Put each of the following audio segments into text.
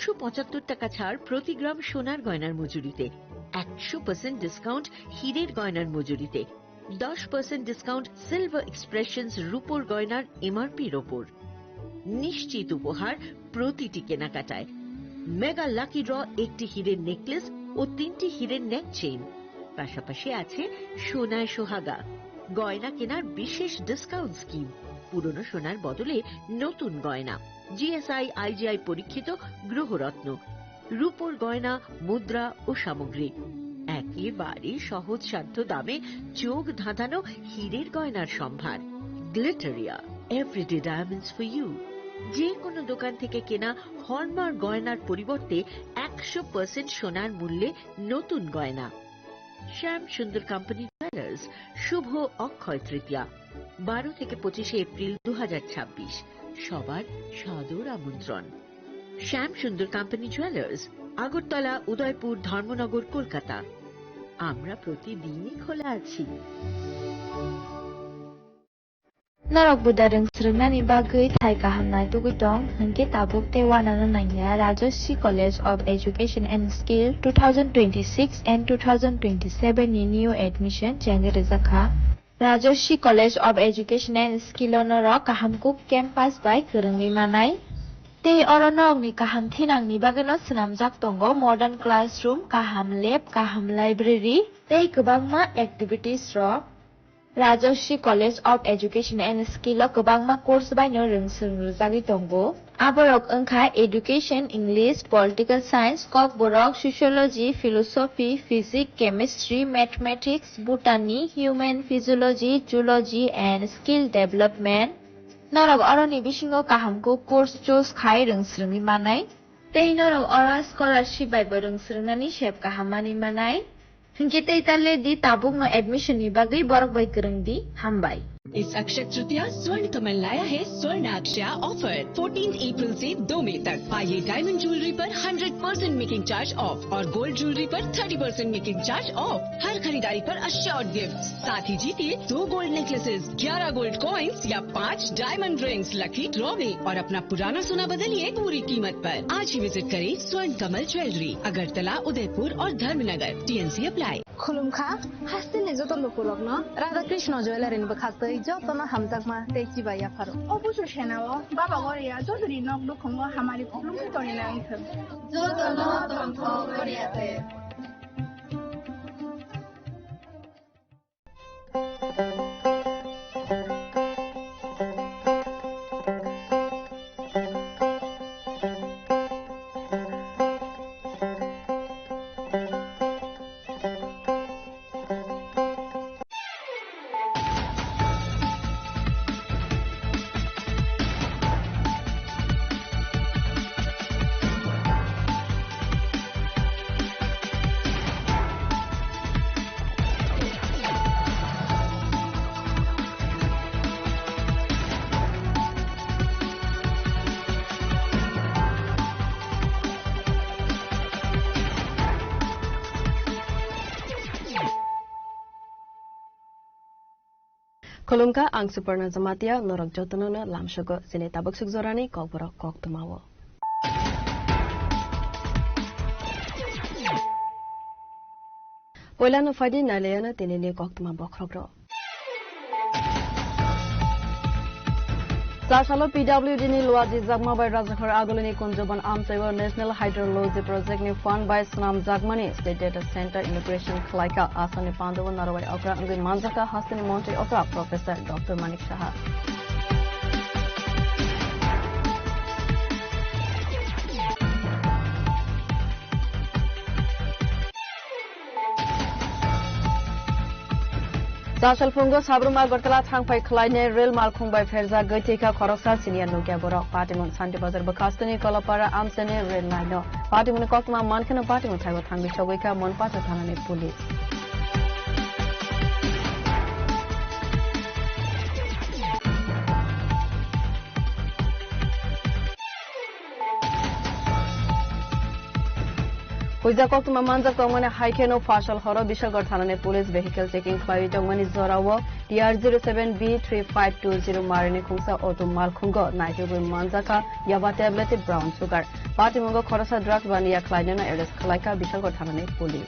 275 টাকা ছাড় প্রতি গ্রাম সোনার গয়নার মজুরিতে, 100% ডিসকাউন্ট হীরের গয়নার মজুরিতে, 10% ডিসকাউন্ট সিলভার এক্সপ্রেশনস রূপোর গয়নার এমআরপির ওপর। নিশ্চিত উপহার প্রতিটি কেনাকাটায়। মেগা লাকি ড্র একটি হীরের নেকলেস ও 3টি হীরের নেক চেইন। পাশাপাশি আছে সোনায় সোহাগা, গয়না কেনার বিশেষ ডিসকাউন্ট স্কিম, পুরনো সোনার বদলে নতুন গয়না, জিএসআই আইজিআই পরীক্ষিত গ্রহরত্ন, রূপোর গয়না, মুদ্রা ও সামগ্রী, একেবারে সহজসাধ্য দামে চোখ ধাঁধানো হীরের গয়নার সম্ভার। Glitteria, everyday diamonds for you. যে কোনো দোকান থেকে কেনা হলমার্ক গয়নার পরিবর্তে 100% সোনার মূল্যে নতুন গয়না। শ্যাম সুন্দর কোম্পানি জুয়েলার্স, শুভ অক্ষয় তৃতীয়া, 12 থেকে 25 এপ্রিল 2026। সবার সাদর আমন্ত্রণ। শ্যাম সুন্দর কোম্পানি জুয়েলার্স, আগরতলা, উদয়পুর, ধর্মনগর, কলকাতা। আমরা প্রতিদিনই খোলা আছি। Narok budareng srengani bagui thai kahamnai tugitong hengke tabuk tewanana nanya Rajoshi College of Education and Skill 2026 and 2027 ni new admission jange rezakha Rajoshi College of Education and Skill onoro kahamkuk campus by kerengni manai tei oronok ni kaham thinang ni bageno snamjak tongo modern classroom, kaham lab, kaham library tei kwbangma activities ro Rajoshi College of Education and Skill o kwbangma course baino rongsung rwjagui tongo. Aborok wngkha Education, English, Political Science, Kok borok Sociology, Philosophy, Physics, Chemistry, Mathematics, Botany, Human Physiology, Zoology and Skill Development. Norok oroni bisingo kahamko course choose khai rongsrungni manai. Tei norok ora scholarship bai bo rongsrungnani sep kahamani manai. Hingke tei tale di tabuk no admission ni bagui borok bai kereng di hambai. इस अक्षय तृतीया स्वर्ण कमल लाया है स्वर्ण अक्षया offer 14 अप्रैल से 2 मई तक। पाइए diamond jewellery पर 100% making charge of और गोल्ड ज्वेलरी पर 30% मेकिंग चार्ज ऑफ। हर खरीदारी पर अश्योर्ड गिफ्ट, साथ ही जीतिए 2 गोल्ड नेकलेसेस, 11 गोल्ड कॉइन्स या 5 डायमंड रिंग्स लकी ड्रॉ में और अपना पुराना सोना बदलिए पूरी कीमत पर। आज ही विजिट करें स्वर्ण कमल ज्वेलरी, अगरतला, उदयपुर और धर्मनगर। TNC apply. खुलुमखा हास्तिनि जतन लुकुलग्न राधा कृष्ण ज्वेलारिनि बखासै जतन हामजाकमा तेची बाया फारो অবশ্য সেনাও বাবা গরিয়া যদি নক দুখঙ্গ হামারি খুলুমখা তনি না ইথ जतन तंथ गरियाते Kolumka ang Suparna Zamatia norok jotonono lamshogo sine tabuk sugzorani kokborok kok tumawo. Poilano fadi naleyana tinini kok tuma bokrogro. Sashalo PWD ni luaji Jagma by Rajakhar Agolini Kunjoban Amsaiwa National Hydrology Project ni fund by Snam Jagmani State Data Center Immigration Khlaika Asani Pandawa Narawai Okra Angui Manjaka Hastini Monte Okra Professor Dr. Manik Shaha. Sashal Fungo Sabruma Gortala Thangpai Khlaine Rail Malkhungbai Ferza Gaitika Khoroksa Senior Nukia Borok Patimun Santi Bazar Bakastani Kolapara Amsene Rail Line Patimun Kokma Mankana Patimun Thaigo Thangi Shogika Monpata Thanane Police. Huija Koktuma Manjak Tongmani Haikeno Fashal Horo Bishalgor Thanane Police Vehicle Checking Khlai Tongmani Zorawo TR07B3520 Marini Khungsa Auto Malkhungo Naitubui Manjaka Yaba Tablet Brown Sugar Patimungo Khorasa Drug Bania Klaidena Eres Kalaika Bishalgor Thanani Police.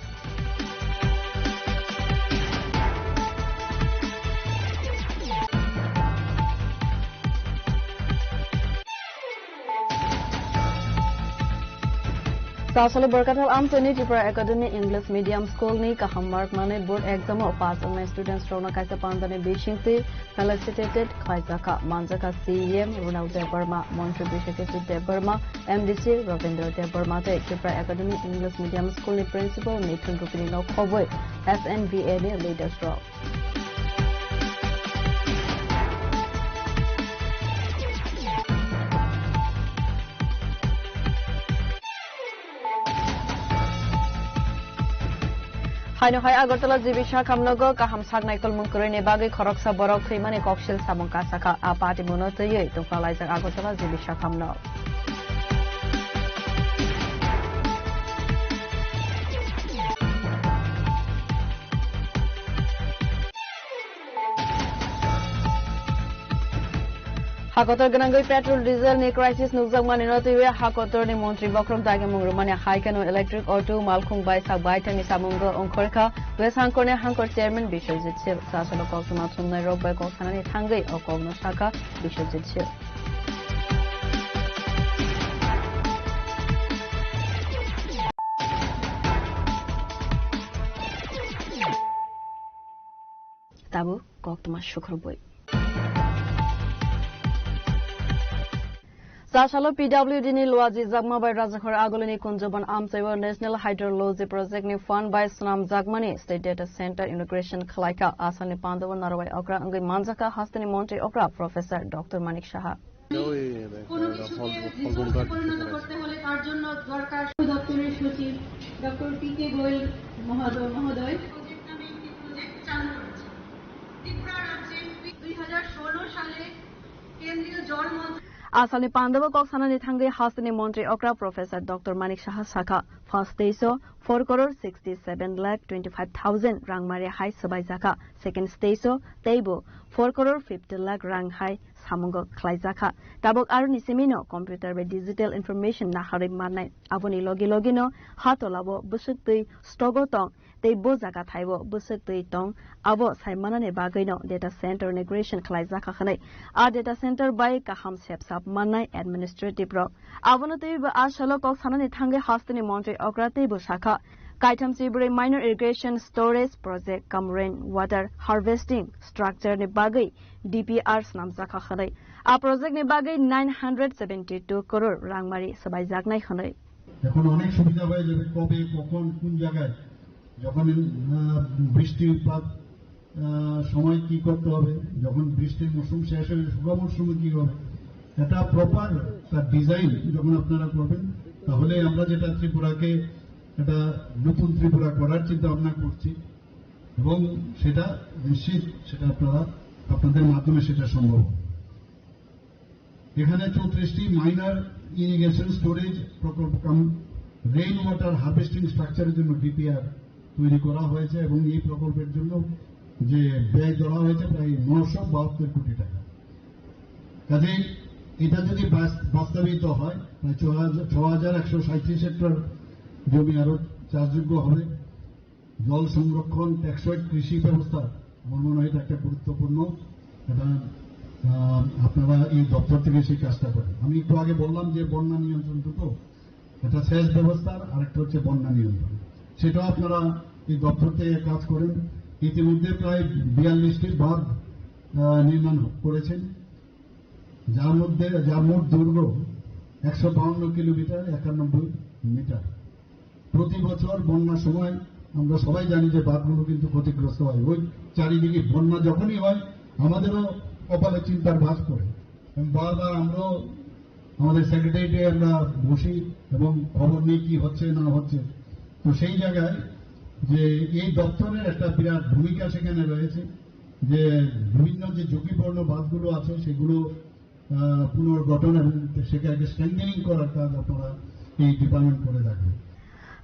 Saasalo Berkatal Amtoni Tripura Academy English Medium School ni Kahammark Mane Board Exam of Pass on students Rona Kaisa Pandane Bishingti felicitated Kaisaka Manjaka CEM Ronald Debarma Montre Bishop Debarma MDC Ravindra Debarma Tripura Academy English Medium School ni Principal Nathan Rupinino Khoboi SNVA ni Leaders Row. Haino hai Agartala Jibisha Kamlogo Kaham Sagnaikol Munkurine Bagi Koroksa Borok Krimani Kokshil Samunka Saka Apati Monotoye to Kalaiza Agartala Jibisha Kamno. Hakotor Ganangoi petrol diesel ni crisis nukjangman inotiwe Hakotor ni Montri Bokrom Tage Mungrumani Haikano electric auto Malkhung Bai Sabaitani Samungo Onkorka West Hankor Hankor Chairman Bishojit Sil Sasalo Kokuma Tumnai Robai Koksanani Tangai Okogno Shaka Bishojit Sil. Tabu Koktuma Shukruboi. Sasalo PWD ni Luaji Zagma by Rajakhor Agolini Kunjaban Amsaiwa National Hydrology Project ni fund by Sunam Zagmani State Data Center Integration Kalaika Asani Pandawa Narawai Okra Angai Manjaka Hastani Monte Okra Professor Dr. Manik Shaha. Asani Pandava Koksanani Tangai Hastani Monte Okra Professor Dr. Manik Shaha Saka First day so 4 crore 67 lakh 25,000 Rang Maria High Sabai Zaka Second day so Teibo 4 crore 50 lakh Rang High Samungo Klai Zaka Tabok Aruni Semino Computer with Digital Information Nahari Manai Avoni Logino Hatolabo Busutui Stogotong Teibo Zaka Taibo Busutui Tong Abo Saimanane Bagino Data Center Integration Klai Zaka Khane Our data center by Kaham Sepsap Manai Administrative Rock Avonati Ashalo Koksanani Tangai Hastani Monte Okrate Bushaka Kaitam Siburi Minor Irrigation Storage Project Come Rain Water Harvesting Structure ni Bagai DPR Snam Zaka Khane A project ni Bagai 972 crore Rangmari Sabai Zagnai Khane এখন অনেক সুবিধা হয়ে যাবে কবে কখন কোন জায়গায় যখন বৃষ্টিপাত সময় কি করতে হবে যখন বৃষ্টির মৌসুম শেষ হয়ে শুকনো মৌসুমে কি হবে এটা প্রপার তার ডিজাইন যখন আপনারা করবেন তাহলে আমরা যেটা ত্রিপুরাকে এটা নতুন ত্রিপুরা করার চিন্তা ভাবনা করছি এবং সেটা নিশ্চিত সেটা আপনাদের মাধ্যমে সেটা সম্ভব এখানে 34টি মাইনর ইরিগেশন স্টোরেজ প্রকল্প রেইন ওয়াটার হারভেস্টিং স্ট্রাকচারের জন্য ডিপিআর তৈরি করা হয়েছে এবং এই প্রকল্পের জন্য যে ব্যয় ধরা হয়েছে প্রায় 972 কোটি টাকা কাজেই এটা যদি বাস্তবিত হয় প্রায় 6137 হেক্টর জমি আরো চাষযোগ্য হবে জল সংরক্ষণ টেকসই কৃষি ব্যবস্থা আমার মনে হয় এটা একটা গুরুত্বপূর্ণ এটা আপনারা এই দপ্তর থেকে সেই কাজটা করেন আমি একটু আগে বললাম যে বন্যা নিয়ন্ত্রণ দুটো এটা সেচ ব্যবস্থার আরেকটা হচ্ছে বন্যা নিয়ন্ত্রণ সেটাও আপনারা এই দপ্তর থেকে কাজ করেন ইতিমধ্যে প্রায় 42টি বাঁধ নির্মাণ করেছেন যার মোট দৈর্ঘ্য 152 কিলোমিটার 91 মিটার প্রতি বছর বন্যার সময় আমরা সবাই জানি যে বাঁধগুলো কিন্তু ক্ষতিগ্রস্ত হয় ওই চারিদিকে বন্যা যখনই হয় আমাদেরও কপালে চিন্তার ভাঁজ পড়ে এবং বারবার আমরাও আমাদের সেক্রেটারিয়েটে আমরা বসি এবং খবর নিই কি হচ্ছে না হচ্ছে তো সেই জায়গায় যে এই দপ্তরের একটা বিরাট ভূমিকা সেখানে রয়েছে যে বিভিন্ন যে ঝুঁকিপূর্ণ বাঁধগুলো আছে সেগুলো পুনর্গঠন এবং সেটাকে স্ট্রেংথেনিং করার কাজ আপনারা এই ডিপার্টমেন্ট করে থাকবে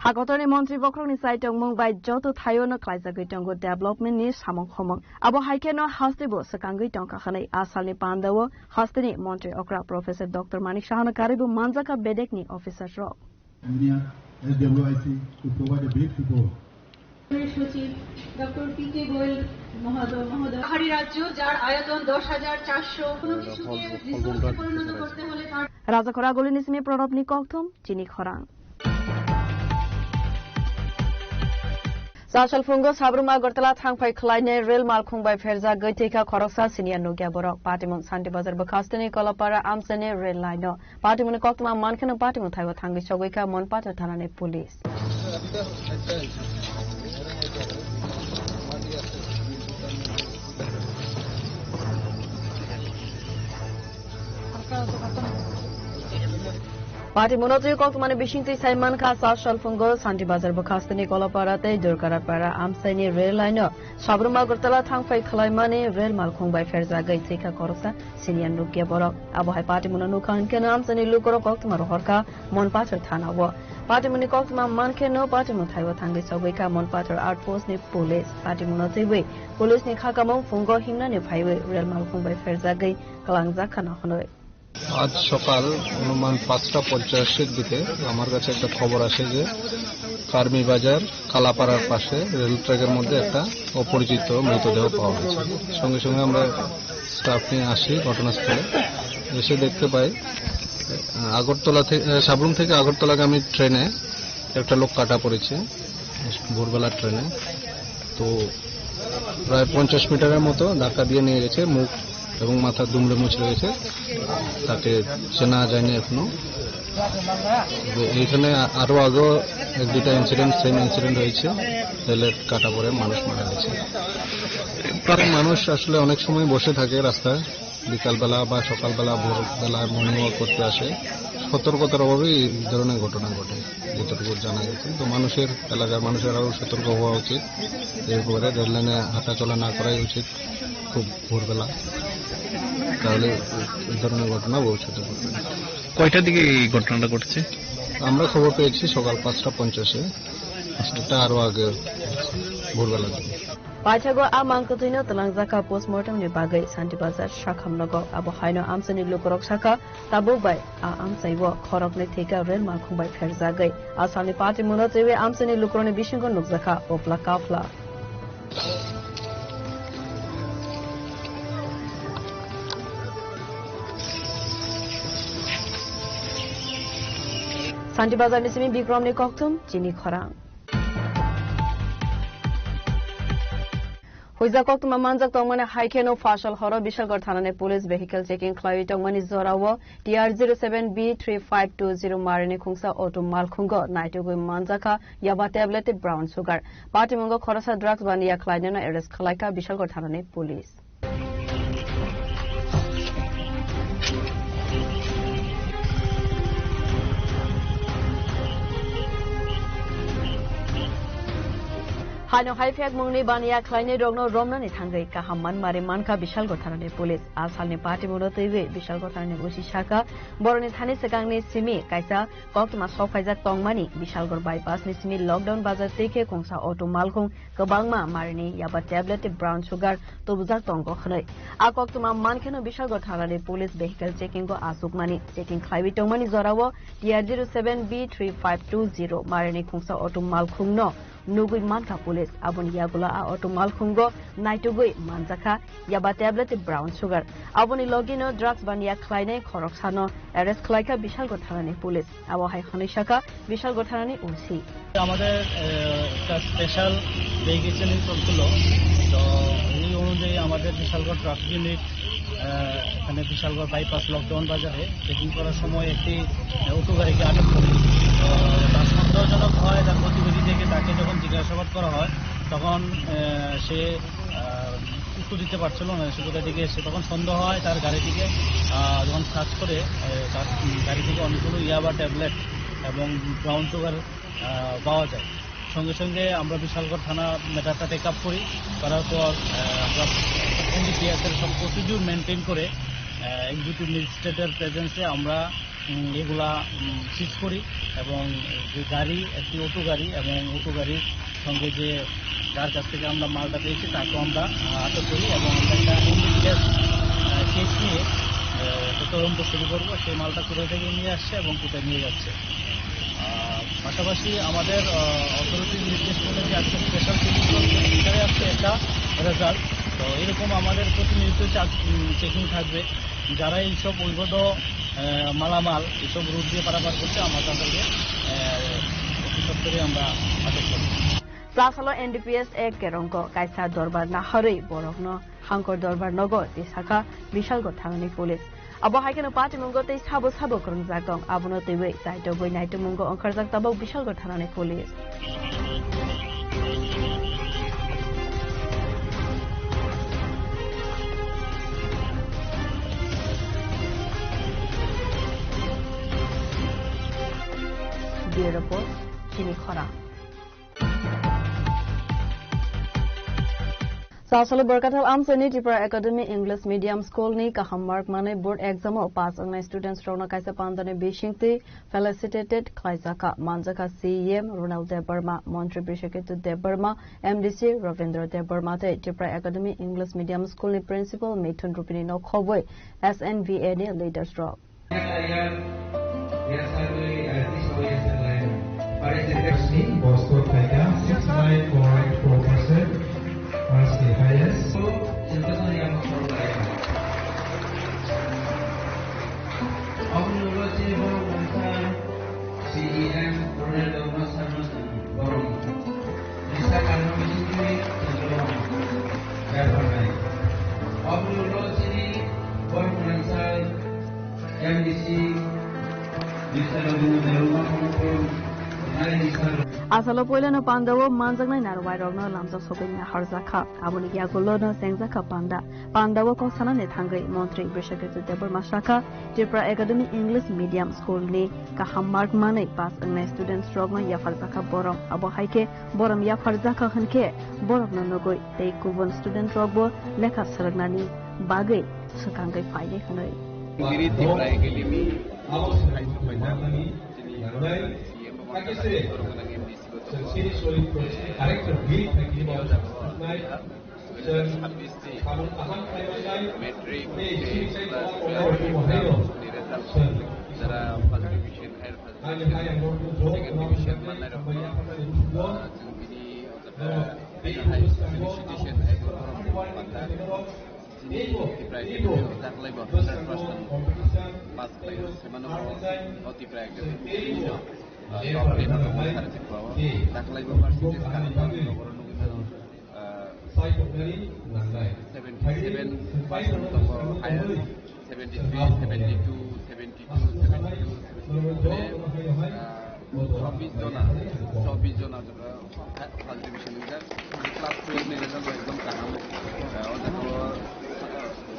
Hakotoni Montri Bokroni Saitong Mumbai Joto Tayono Klaisagui Tongo Development ni Samong Homong. Abo Haikeno Hastebo Sakangui Tonka Hane Asali Pandawo Hastini Montri Okra Professor Dr. Manik Shahana Karibu Manzaka Bedekni Officer Rock. SWIC to provide a brief report. Doctor PK Goel মহোদয় পাহাড়ি রাজ্য যার আয়তন 10,400 কোনো কিছুকে রিসোর্সে পরিণত করতে হলে রাজাখরা গলিনিসমি প্ররবনি কক্থম চিনি খরাং Sashal Fungo Sabruma Gortala Thangpai Klaine Rail Malkhungbai Ferza Gaitika Koroksa Senior Nugia Borok Patimun Santi Bazar Bakastani Kolapara Amsane Rail Line Patimun Koktuma Mankana Patimun Thaiwa Thangi Shogika Monpata Thanane Police Party Monotri Kokmani Bishinti Simon Kasa Shalfungo, Santi Bazar Bakastani Kolaparate, Durkarapara, Amsani Rail Line, Sabruma Gurtala Tangfai Klaimani, Rail Malkung by Ferza Gaitika Korsa, Senior Nukia Borok, Abohai Party Monanukan, Amsani Lukoro Kokma Horka, Monpater Tanawa. Party Munikokma Mankeno, Party Mutaiwa Tangi Sawika, Monpater Outpost ni Police, Party Monotri, Police ni Hakamon Fungo Himna ni Highway, Rail Malkung by Ferza Gai, Kalangzakana Honoi. আজ সকাল অনুমান 5:50 দিকে আমার কাছে একটা খবর আসে যে কার্মি বাজার কালাপাড়ার পাশে রেল ট্র্যাকের মধ্যে একটা অপরিচিত মৃতদেহ পাওয়া গেছে। সঙ্গে সঙ্গে আমরা স্টাফ নিয়ে আসি ঘটনাস্থলে, এসে দেখতে পাই আগরতলা থেকে সাবরুম থেকে আগরতলাগামী ট্রেনে একটা লোক কাটা পড়েছে ভোরবেলার ট্রেনে। তো প্রায় 50 মিটারের মতো ধাক্কা দিয়ে নিয়ে গেছে, মুখ এবং মাথা দুমড়ে মুচড়ে গেছে, তাকে চেনা যায়নি এখনো। এইখানে আরো আগে এক দুটা সেম ইনসিডেন্ট হয়েছে, রেলের কাটা পড়ে মানুষ মারা গেছে। মানুষ আসলে অনেক সময় বসে থাকে রাস্তায়, বিকালবেলা বা সকালবেলা ভোরবেলা মর্নিং ওয়াক করতে আসে, সতর্কতার অভাবেই এই ধরনের ঘটনা ঘটে যতটুকু জানা গেছে। তো এলাকার মানুষের আরও সতর্ক হওয়া উচিত, এরপরে রেল লাইনে হাঁটাচলা না করাই উচিত খুব ভোরবেলা, তাহলে এই ধরনের ঘটনা ভবিষ্যতে ঘটবে না। কয়টার দিকে এই ঘটনাটা ঘটছে? আমরা খবর পেয়েছি সকাল 5:50, এটা আরো আগে ভোরবেলার দিকে। Pachago Amankotino Talangzaka postmortem ni bagai Santi Bazar Shakhamnago Abo Haino Amsani Lukorok Shaka Tabubai Amsaiwo Korok ne Teka Rail Malkhumbai Ferzagai Asani Party Munotewe Amsani Lukroni Bishingo Nukzaka Opla Kafla Santi Bazar Nisimi Bikram ni Koktum Chini Khorang Huiza Koktuma Manzak Tongmane Haikeno Fashal Horo Bishalgor Thanane Police Vehicle Checking Klawi Tongmani Zorawo DR07B3520 Marini Khungsa Auto Malkhungo Naitugui Manzaka Yaba Tablet Brown Sugar Patimungo Khorasa Drugs Bania Klainena Arrest Khalaika Bishalgor Thanane Police Haino Haifek Mungni Bania Kleine Rogno Romna ni Thangai Kahaman Mare Manka Bishal Gotharane Police Asalni Party Monotewe Bishal Gotharane Usi Shaka Boroni Thani Sekangni Simi Kaisa Koktuma Sofaiza Tongmani Bishal Gor Bypass ni Simi Lockdown Bazar Teke Kongsa Auto Malkhung Kabangma Marini Yaba Tablet Brown Sugar Tobuzak Tongo Khnoi A Koktuma Mankeno Bishal Gotharane Police Vehicle Checking Go Asukmani Checking Klawi Tongmani Zorawo DR07B3520 Marini Kongsa Auto Malkhung no Nugui Manka Police Abun Yagula Auto Malkhungo Naitugui Manzaka Yaba Tablet Brown Sugar Abuni Logino Drugs Bania Kleine Khoroksano Arrest Klaika Bishal Gotharani Police Abo Hai Khanishaka Bishal Gotharani Usi আমাদের একটা special ভেহিকেশন চলছিল, তো এই অনুযায়ী আমাদের Bishalgarh traffic unit এখানে Bishalgarh bypass lockdown বাজারে checking করার সময় একটি অটো গাড়িকে আটক করে। তার সন্দেহজনক হয়, তার গতিবিধি থেকে তাকে যখন জিজ্ঞাসাবাদ করা হয় তখন সে উত্তর দিতে পারছিল না, সে কোথা থেকে এসে তখন সন্দেহ হয় তার গাড়িটিকে যখন সার্চ করে তার গাড়ি থেকে অনেকগুলো ইয়াবা ট্যাবলেট এবং ব্রাউন সুগার পাওয়া যায়। সঙ্গে সঙ্গে আমরা বিশালগড় থানা ম্যাটারটা টেক আপ করার পর আমরা এনডিপিএসের সব প্রসিডিউর মেনটেন করে এক্সিকিউটিভ ম্যাজিস্ট্রেটের প্রেজেন্সে আমরা এগুলা সিজ করি এবং যে গাড়ি একটি অটো গাড়ি এবং অটো গাড়ির সঙ্গে যে যার কাছ থেকে আমরা মালটা পেয়েছি তাকেও আমরা আটক করি এবং আমরা একটা এনডিপিএস কেস নিয়ে তদন্ত শুরু করবো। সেই মালটা কোথায় থেকে নিয়ে আসছে এবং কোথায় নিয়ে যাচ্ছে। পাশাপাশি আমাদের অথরিটির নির্দেশ অনুযায়ী আজকে স্পেশাল চেকিং চলছে, এটাই আসছে একটা রেজাল্ট। তো এরকম আমাদের প্রতিনিয়ত চেকিং থাকবে। যারা এইসব অবৈধ মালামাল এইসব রুট দিয়ে পারাপার করছে আমরা তাদেরকে অতি সত্তরে আমরা আটক করব। প্লাসালো এনডিপিএস এক কেরঙ্ক কাইসা দরবার নাহরে বরগ্ন হাঙ্কর দরবার নগর তেসাকা বিশালগ থাংনি police abo haikeno pati mungo tei sabo krungjak dong abono teibai saito boi naito mungo onkarjak tabok bisalgo thanani pulis Bureau Report Chini Khora Sasalo Berkatal Amsani Tripura Academy English Medium School ni Kahammark Mane Board Exam o pass ang students rona kaisa pandane Bishingti felicitated Kaisaka Manjaka CEM Ronald Debarma Montri Bishaketu Debarma MDC Ravindra Debarma te Tripura Academy English Medium School ni principal Mithun Rupini no khoboi SNVA ni leaders drop Boston Tiger 69.4%. Mas the highest. So, Sintasan yang terbaik. Organisasi Borobudur CEM Ronaldo Mas Borobudur. Bisa kami sendiri sebelum terbaik. Organisasi Borobudur MDC bisa lebih rumah maupun Asalo poilano pandawo manjaknai narwai rogno lamsa sopenya harjaka aboni yagulo no sengjaka pandawo ko sanane thangai montri Bishaketu Debarma Shaka Tripura Academy English Medium School ni Kahammark Mane pass angnai students rogno yafarjaka borom abo haike borom yafarjaka hanke borom no nogoi tei kubon student rogbo lekha saragnani bagai sukangai faide hanai Tripura Academy Sini solid karakter diri bagi bawah naik dan kamu akan melalui metrik sini saya orang di Ohio secara division air yang division mana banyak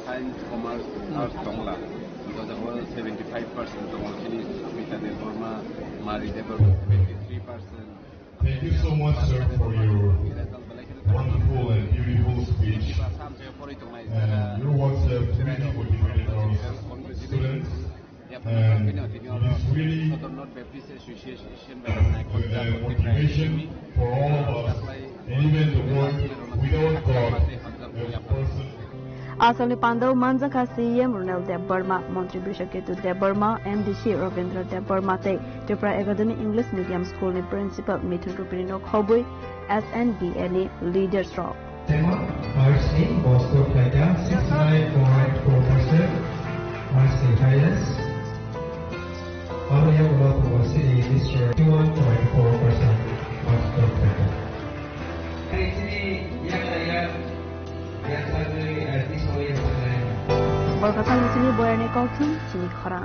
Science, Commerce, Arts, Tongla. Because the whole 75% of all Chinese Smita Deborma, Mari Deborma 73%. Thank you so much, sir, for your wonderful and beautiful speech. And your words have really motivated our students. And it is really motivation for all of us. And even the work without God, as a person. Asali Pandav Manjaka CEM Ronald Debarma, Montri Bishaketu Debarma, MDC Ravindra Debarma te Tripura Academy English Medium School ni principal Mithun Rupini no khoboi SNVA ni leaders rock. Tema RC Boston Tiger 69.4%. RC highest. Area Ulat City District 21.4%. Boston Tiger. Di sini yang saya Berkata di sini boyane kautum Chini Khora.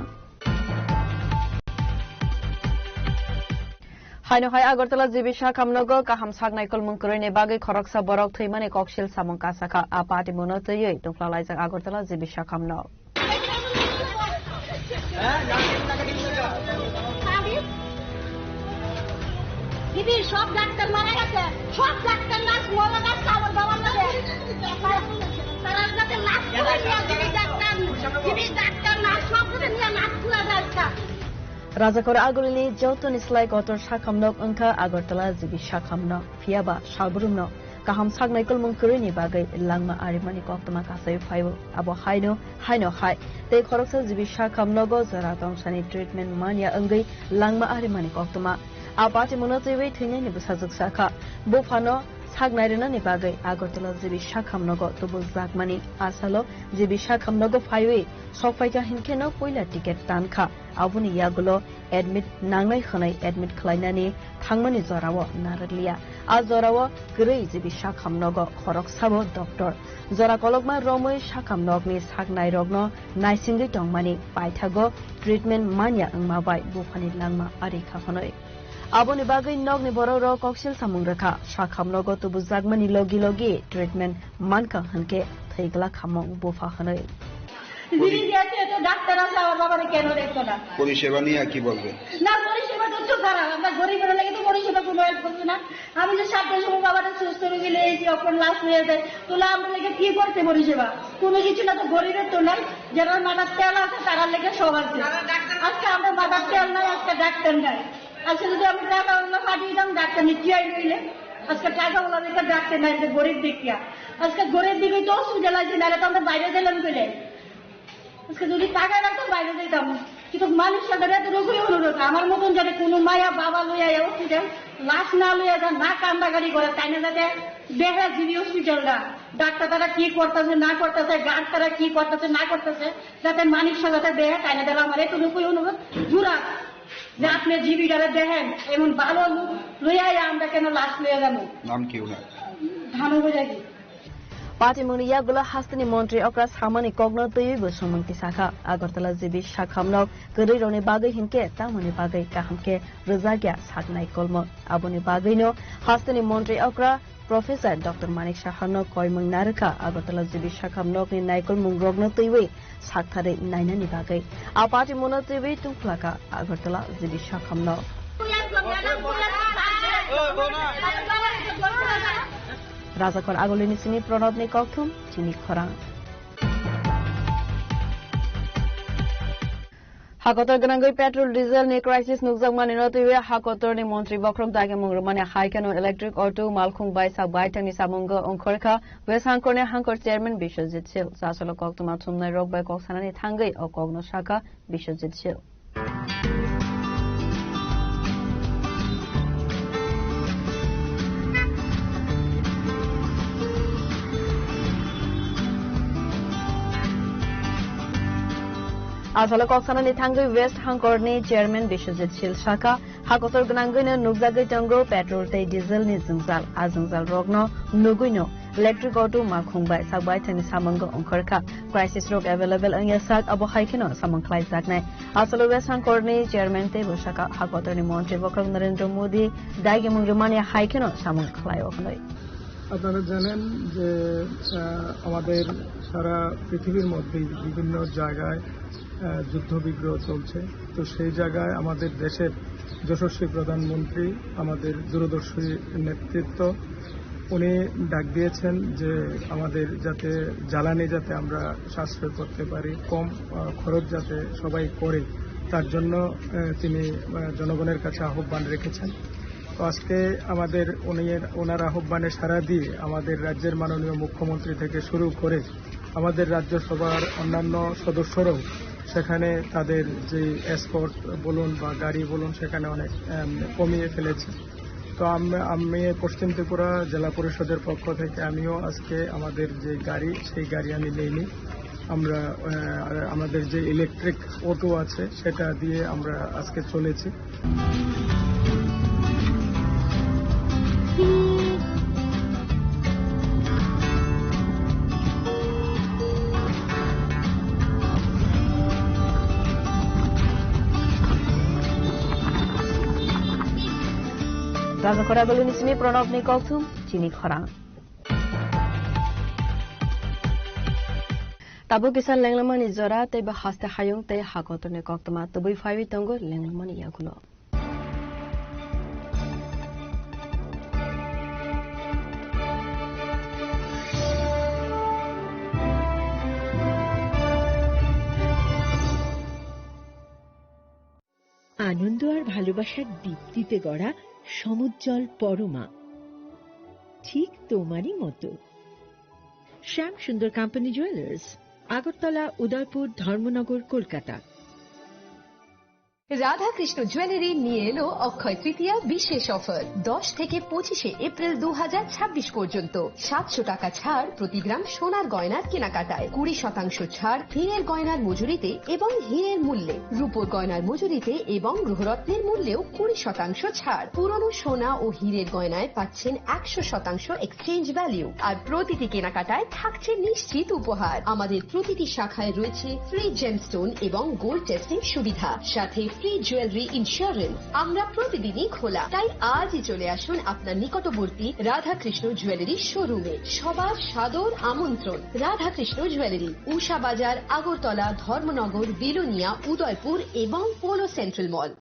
Haino hai Agartala Jibisha Kamnogo Kaham Sagnai Kolmunkure ne bagai Khoroksa Borok Thuimane Kokshil Samongka Saka Apati Monoto Yei Tungla Laijak Agartala Jibisha Kamno. দিদি সব doctor মারা গেছে সব doctor লাশ মরা গেছে খাবার দাবার না তারা যাতে লাশ করে নিয়ে দিদি ডাক্তার লাশ সব করে নিয়ে লাশ খুলে যাচ্ছে Razakor Agolini, Jotonis like Otter Shakamnok Unka, Agortala Zibi Shakamno, Fiaba, Shalbrumno, Kaham Sagnakul Munkurini Bagay, Langma Arimani Koktama Kasay Five, Abo Haino, Hai, they Koroksa Zibi Shakamnogo, Zaratong Shani treatment mania Ungi, Langma Arimani Koktama, Abati Munotiwi, Tini Busazuk Saka, Bufano, Sagnarina Nibagay, Agortala Zibi Shakamnogo, Tubu Zagmani, Asalo, Zibi Shakamnogo Five, Sofaika Hinkeno, Puila ticket Tanka. Abuni yagulo admit nangnai khanai admit khlainani thangmani zorawo narlia a zorawo grei jibi shakhamnogo khorok sabo doctor zora kolokma romoi shakhamnogni saknai rogno naisingi tongmani paithago treatment mania angmabai bufani langma ari khakhanoi aboni bagai nogni bororo koksil samungrakha shakhamnogo tubu jagmani logi treatment manka hanke thaigla khamong bufa khanoi পরিষেবা নিয়ে কি বলবে না পরিষেবা তো খারাপ আমরা গরিবের লাগে তো পরিষেবা কোনো হেল্প করছে না আমি যে 7টার সময় বাবাটা সুস্থ হয়ে গেলে এই যে অপর লাস্ট হয়ে যায় তো আমরা লাগে কি করতে পরিষেবা কোনো কিছু না তো গরিবের তো নাই যারা মাথার তেল আছে তারা লাগে সব আছে আজকে আমরা মাথার তেল নাই আজকে ডাক্তার নাই আজকে যদি আমি টাকাগুলো পাঠিয়ে দিতাম ডাক্তার নিচে আইলে আজকে টাকাগুলো দেখে ডাক্তার নাই গরিব দেখিয়া আজকে গরিব দিকে তো অসুবিধা লাগছে নাহলে তো আমরা বাইরে গেলাম বলে আজকে যদি টাকা রাখতো বাইরে যেতাম কিন্তু মানুষ সাথে এত রোগই অনুরোধ আমার মতন যাতে কোনো মায়া বাবা লইয়া হসপিটাল লাশ না লইয়া যান না কান্দাগাড়ি করে তাই না যাতে দেখা জিবি হসপিটালটা ডাক্তার তারা কি করতেছে না করতেছে গার্ড তারা কি করতেছে না করতেছে যাতে মানুষ সাথে দেখা তাই না তারা আমার এতটুকুই অনুরোধ জুড়া যে আপনি জিবিটারে দেখেন এমন ভালো লোক লইয়া আমরা কেন লাশ লইয়া যাবো নাম কি ওনার ধানো বোঝাই Party Munia Gula Hastani Montri Okras Hamani Cogno to you, Sumanti Saka, Agortala Zibi Shakamno, Gurironi Bagay Hinke, Tamani Bagay Kahamke, Rosagia, Saknai Kolmo, Aboni Bagino, Hastani Montri Okra, Professor Dr. Manik Shahano, Koimung Naraka, Agortala Zibi Shakamno, Naikol Mungrogno to you, Saktare Nainani Bagay. Our party Mono TV to Plaka, Agortala Zibi Shakamno. Razakor Agolini Sini Pronobni Koktum, Chini Korang. Hakotor Ganangoi petrol diesel ni crisis nukzangman inotiwe Hakotor ni Montri Bokrom Dagamung Romania Haikano electric auto Malkhung by Sabaitang ni Samunga Onkorka, West Hankone Hankor chairman Bishojit Sil, Sasolo Koktum Tumnai Rock by Koksanani Tangai or Kogno Shaka, Bishojit Sil. Asala Koksanani Tangai West Hankorni Chairman Bishojit Sil Shaka, Hakotor Ganangino Nugzagai Tango Petrol Tay Diesel ni Zungzal, Azungzal Rogno, Nuguino, Electric Auto Malkhung by Sabaitang Samunga Onkorka, Crisis Rock available on your side Abo Haikino, Samung Klai Zagnai. Asala West Hankorni Chairman Tay Shaka, Hakotor ni Montri Bokrom Narendra Modi, Daigamung Romania Haikino, Samung Klai Oknoi. আপনারা জানেন যে আমাদের সারা পৃথিবীর মধ্যে বিভিন্ন জায়গায় যুদ্ধবিগ্রহ চলছে তো সেই জায়গায় আমাদের দেশের যশস্বী প্রধানমন্ত্রী আমাদের দূরদর্শী নেতৃত্ব উনি ডাক দিয়েছেন যে আমাদের যাতে জ্বালানি যাতে আমরা সাশ্রয় করতে পারি কম খরচ যাতে সবাই করে তার জন্য তিনি জনগণের কাছে আহ্বান রেখেছেন তো আজকে আমাদের ওনার আহ্বানে সাড়া দিয়ে আমাদের রাজ্যের মাননীয় মুখ্যমন্ত্রী থেকে শুরু করে আমাদের রাজ্যসভার অন্যান্য সদস্যরাও সেখানে তাদের যে এসকর্ট বলুন বা গাড়ি বলুন সেখানে অনেক কমিয়ে ফেলেছে তো আমি পশ্চিম ত্রিপুরা জেলা পরিষদের পক্ষ থেকে আমিও আজকে আমাদের যে গাড়ি সেই গাড়ি আমি নেইনি আমরা আমাদের যে ইলেকট্রিক অটো আছে সেটা দিয়ে আমরা আজকে চলেছি Razakor Agolini Sini Pronobni Koktum, Chini Korang. Tabu Kisan Lenglamani Zora, Te Bahasta Hayung Te Hakotone Koktama, Tabu Five Tongo, Lenglamani Yagulo. আনন্দ আর ভালোবাসার দীপ্তিতে গড়া সমুজ্জ্বল পরমা, ঠিক তোমারই মতো। শ্যাম সুন্দর company jewellers, Agartala, Udaipur, Dharmanagar, Kolkata. Radhakrishna jewellery নিয়ে এলো অক্ষয় তৃতীয়া বিশেষ অফার। 10 থেকে 25 এপ্রিল 2026 পর্যন্ত 700 টাকা ছাড় প্রতি গ্রাম সোনার গয়নার কেনাকাটায়, 20% ছাড় হীরের গয়নার মজুরিতে এবং হীরের মূল্যে, রূপোর গয়নার মজুরিতে এবং গ্রহরত্নের মূল্যেও 20% ছাড়। পুরনো সোনা ও হীরের গয়নায় পাচ্ছেন 100% এক্সচেঞ্জ ভ্যালু, আর প্রতিটি কেনাকাটায় থাকছে নিশ্চিত উপহার। আমাদের প্রতিটি শাখায় রয়েছে ফ্রি জেমস্টোন এবং গোল্ড টেস্টিং সুবিধা, সাথে ফ্রি জুয়েলারি ইন্স্যুরেন্স। আমরা প্রতিদিনই খোলা, তাই আজই চলে আসুন আপনার নিকটবর্তী রাধাকৃষ্ণ জুয়েলারি শোরুমে। সবার সাদর আমন্ত্রণ। রাধাকৃষ্ণ জুয়েলারি, উষা বাজার, আগরতলা, ধর্মনগর, বিলোনিয়া, উদয়পুর এবং পোলো সেন্ট্রাল মল।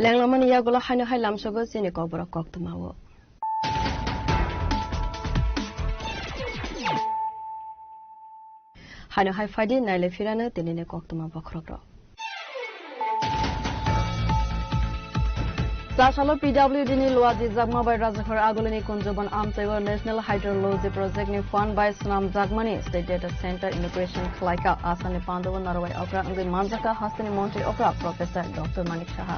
লেংলামানি ইয়াগুলো হাইনো হাই লামসগো চিনি কবর কক্তমাও হাইনো হাই ফাইডি নাইলে ফিরানো তিনিনে কক্তমা বখরগ্র Sasalo PWD ni luaji Jagma by Rajakhar Agolini Kunjoban Amtaiwa National Hydrology Project ni fund by Sunam Jagmani State Data Center Inauguration Khlaika Asani Pandawa Narawai Okra Angi Manjaka Hastini Montri Okra Professor Dr. Manik Shaha.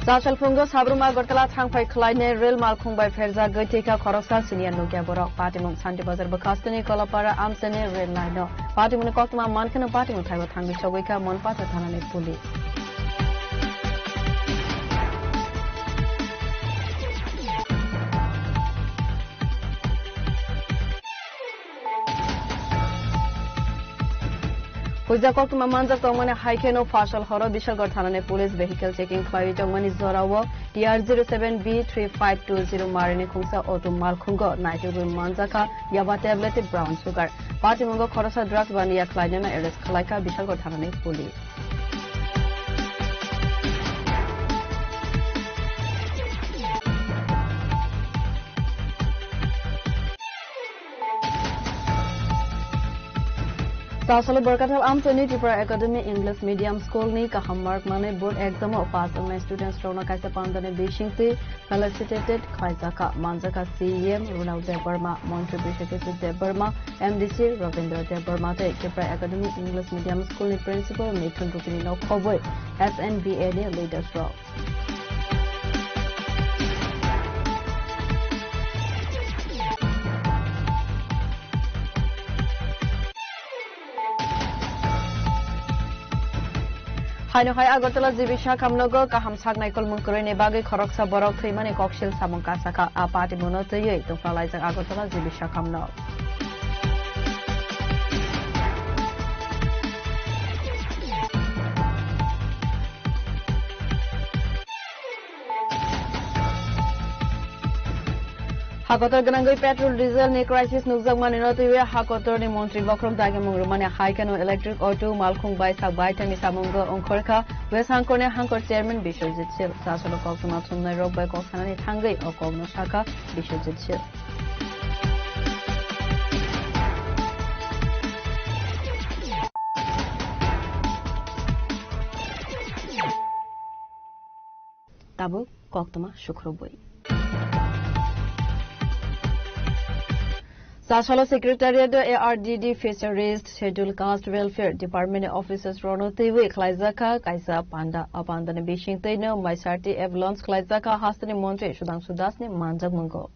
Sasal Fungo Sabruma Gortala Thangpai Klaine Rail Malkhung by Ferza Gotika Khorosa Senior Nukia Borok Patimung Santi Bazar Bakastani Kolapara Amsene Rail Line Patimun Kokma Mankana Patimun Taiwa Thangi Shawika Monpata Thanane Police. Huja Koktuma Manjak Tongmani Haikeno Fashal Horo Bishalgor Thanane Police Vehicle Checking Khwai Tongmani Zorawo TR07B3520 Marini Khungsa Auto Malkhungo Naitugun Manjaka Yaba Tablet Brown Sugar Patimungo Khorosa Drugs Bania Klainana Arrest Khlaika Bishalgor Thanane Police. Sasalo Berkatal Amtoni Tripura Academy English Medium School ni Kahammark Mane board exam of pass online students Rona Kaisa Pandane Bishingti felicitated Kaisaka Manjaka CEM Ronald Debarma Montre Bishakis Debarma MDC Ravindra Debarma Tripura Academy English Medium School ni Principal Mithun Rupini no Khoboi SNBA ni leaders role. Haino hai Agartala Jibisha Kamnogo Kaham Sagnai Kolmunkure Nebagi Koroksa Borok Thimani Kokshil Samunka Saka Apati Monotoye to Falaiza Agartala Jibisha Kamno. Hakotor Ganangoi petrol diesel ni crisis nukjagmani notiwe Hakotor ni Montri Bokrom Dage Mungrumani Haikano electric auto Malkhung by Sakbaita ni Samungo Onkorka West Hankone Hankor chairman Bishojit Sil Sasolo Koksuma Thumnai Rok by Koksanani Thangai Okogno Shaka Bishojit Sil. Tabu Koktuma Shukroboi. Sasalo Secretariat ARDD Fisheries Schedule Caste Welfare Department Officers Rono Tewe Klaizaka Kaisa Panda Apandane Bishing Teno Maisarti Evlons Klaizaka Hastani Montre Shudang Sudasni Manjak Mungo.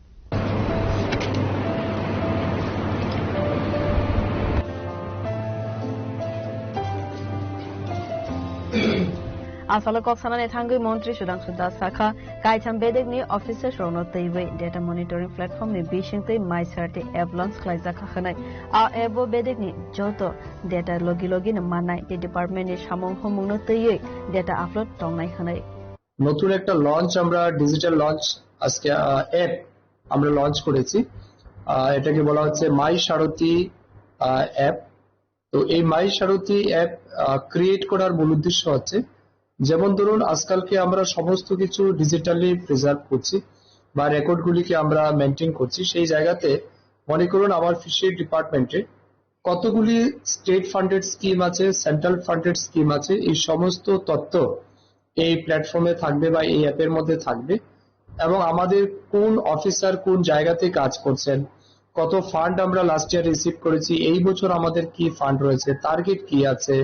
Asalo Koksanane Thangai Montri Shudang Sudas Sakha Kaicham Bedek ni Officer Rono Teiwe Data Monitoring Platform ni Bishingte Maisarti Evlons Klaizaka Khanai A Ebo Bedek ni Joto Data Logi na Manai the Department ni Shamong Homungno Teiwe Data Upload Tongnai Khanai নতুন একটা launch আমরা digital launch আজকে app আমরা launch করেছি। এটাকে বলা হচ্ছে মাই সারথি app. তো এই মাই সারথি অ্যাপ ক্রিয়েট করার মূল উদ্দেশ্য হচ্ছে, যেমন ধরুন আজকালকে আমরা সমস্ত কিছু ডিজিটালি প্রিজার্ভ করছি বা রেকর্ডগুলিকে আমরা মেনটেন করছি, সেই জায়গাতে মনে করুন আমার ফিশারি ডিপার্টমেন্টে কতগুলি স্টেট ফান্ডেড স্কিম আছে, সেন্ট্রাল ফান্ডেড স্কিম আছে, এই সমস্ত তথ্য এই প্ল্যাটফর্মে থাকবে বা এই অ্যাপের মধ্যে থাকবে। এবং আমাদের কোন অফিসার কোন জায়গাতে কাজ করছেন, কত ফান্ড আমরা লাস্ট ইয়ার রিসিভ করেছি, এই বছর আমাদের কি ফান্ড রয়েছে, টার্গেট কি আছে,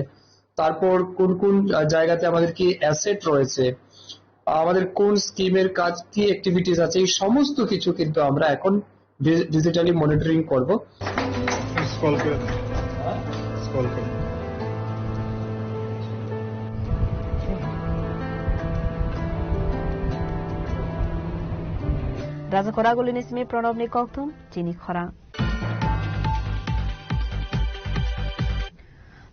তারপর কোন কোন জায়গাতে আমাদের কি অ্যাসেট রয়েছে, আমাদের কোন স্কিমের কাজ কি অ্যাক্টিভিটিস আছে, এই সমস্ত কিছু কিন্তু আমরা এখন ডিজিটালি মনিটরিং করব। রাজা খরাগুলি নিসমি প্রণব নিকম চিনি খরা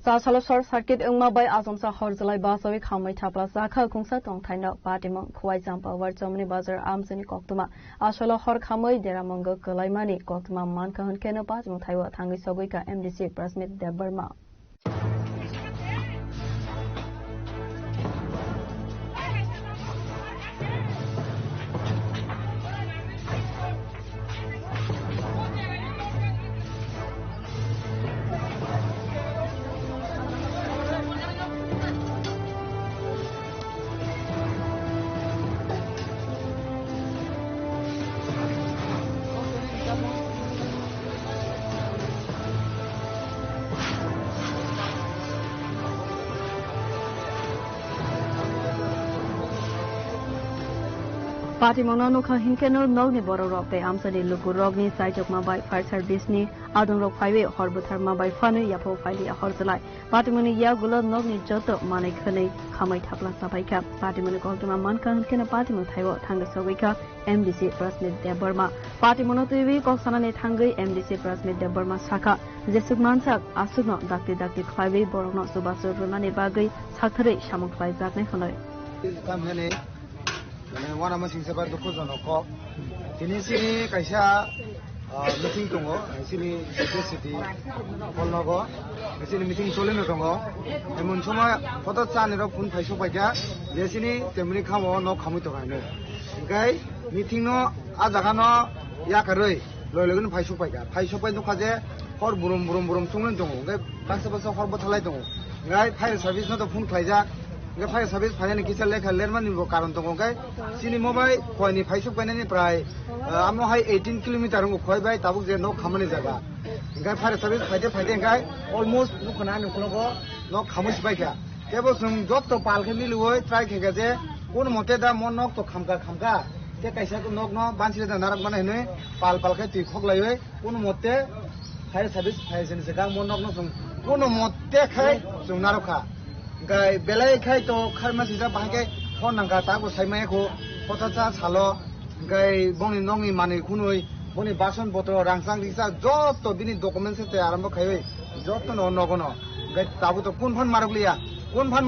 Salo short circuit ungma bai asomsa horjalai basawi khamai thapla sakha kungsa tongthaina patimang khwai champa war chomni bazar amsani koktuma asolo hor khamai deramanga kalaimani koktuma manka hunkena patimang thaiwa thangi sogoika MDC Prasmit Debarma Patimona nukha hinkeno nogni boro rokte amsani luku rogni saijokma bai fire service ni adung rok phaiwe horbutharma bai phanu yapo phaili horjalai patimoni yagulo nogni joto manai khane khamai thapla sabaika patimoni koktuma manka hinkeno patimon thaiwo thanga sogoika MDC Prasmit Debarma patimono tuiwi koksanani thangai MDC Prasmit Debarma sakha jesuk mansak asugno dakti dakti khaiwe borokno subasur runani bagai sakthare samukhlai jaknai khonoi wana masing sabar dukho jono ko tini sini kaisa meeting tongo sini city polnogo sini meeting choleno tongo emon somay photo chani ro phun phaiso paika je sini temni khamo no khamui to gaino gai meeting no a jaga no yakaroi loilogun phaiso pai no khaje hor burum chunglen tongo gai basa hor bothalai tongo gai fire service no to phun khaija fire service फाइनानि किसा लेखा लेरमानि कारण दङ गाय सिनि mobile खयनि फाइसुक बायनानि प्राय आमो हाय 18 kilometre ngo खय bye Tabuk जे न खामानि जागा गाय फायर सर्विस फाइदे गाय अलमोस्ट नुखना नुखलगो न खामुस बायखा केबो जों जब तो पालखे मिलुय ट्राय खेगा जे कोन मते दा मन नक तो खामका ते कायसा नक न बानसिले दा नारक माने हने पालखे ति खगलाय कोन मते फायर सर्विस फाइजेन जागा मन नक न जों कोन मते खाय जों नारखा gai belai khai to kharma sisa bahage phone nanga ta ko saimai ko photata salo gai boni nongi mani khunoi boni bason botro rangsang risa joto bini document se arambo khaiwe joto no nogono gai tabu to kun phan